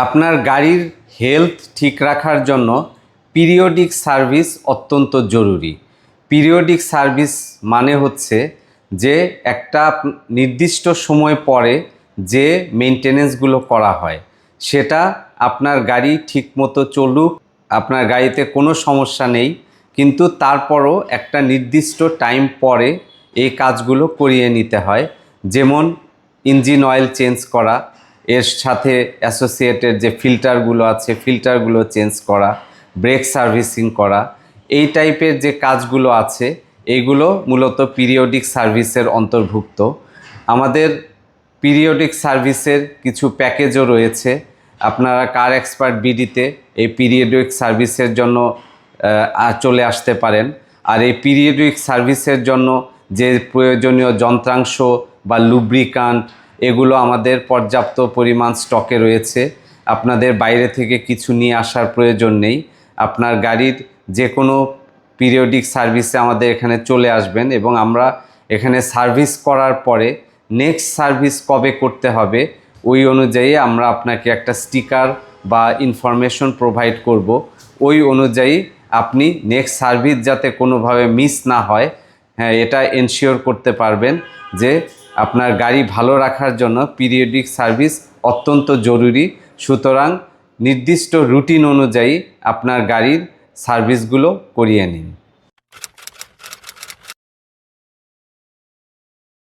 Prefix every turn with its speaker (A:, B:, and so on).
A: আপনার গাড়ির হেলথ ঠিক রাখার জন্য পিরিয়ডিক সার্ভিস অত্যন্ত জরুরি। পিরিয়ডিক সার্ভিস মানে হচ্ছে যে একটা নির্দিষ্ট সময় পরে যে মেনটেনেন্সগুলো করা হয়, সেটা আপনার গাড়ি ঠিকমতো চলুক, আপনার গাড়িতে কোনো সমস্যা নেই, কিন্তু তারপরও একটা নির্দিষ্ট টাইম পরে এই কাজগুলো করিয়ে নিতে হয়। যেমন ইঞ্জিন অয়েল চেঞ্জ করা, এর সাথে অ্যাসোসিয়েটেড যে ফিল্টারগুলো আছে ফিল্টারগুলো চেঞ্জ করা, ব্রেক সার্ভিসিং করা, এই টাইপের যে কাজগুলো আছে এইগুলো মূলত পিরিয়ডিক সার্ভিসের অন্তর্ভুক্ত। আমাদের পিরিয়ডিক সার্ভিসের কিছু প্যাকেজও রয়েছে। আপনারা কার এক্সপার্ট বিডিতে এই পিরিয়ডিক সার্ভিসের জন্য চলে আসতে পারেন। আর এই পিরিয়ডিক সার্ভিসের জন্য যে প্রয়োজনীয় যন্ত্রাংশ বা লুব্রিকান্ট, এগুলো আমাদের পর্যাপ্ত পরিমাণ স্টকে রয়েছে। আপনাদের বাইরে থেকে কিছু নিয়ে আসার প্রয়োজন নেই। আপনার গাড়ির যে কোনো পিরিয়ডিক সার্ভিসে আমাদের এখানে চলে আসবেন এবং আমরা এখানে সার্ভিস করার পরে নেক্সট সার্ভিস কবে করতে হবে ওই অনুযায়ী আমরা আপনাকে একটা স্টিকার বা ইনফরমেশন প্রোভাইড করব। ওই অনুযায়ী আপনি নেক্সট সার্ভিস যাতে কোনোভাবে মিস না হয়, হ্যাঁ, এটা এনশিওর করতে পারবেন যে আপনার গাড়ি ভালো রাখার জন্য পিরিয়ডিক সার্ভিস অত্যন্ত জরুরি। সুতরাং নির্দিষ্ট রুটিন অনুযায়ী আপনার গাড়ির সার্ভিসগুলো করিয়ে নিন।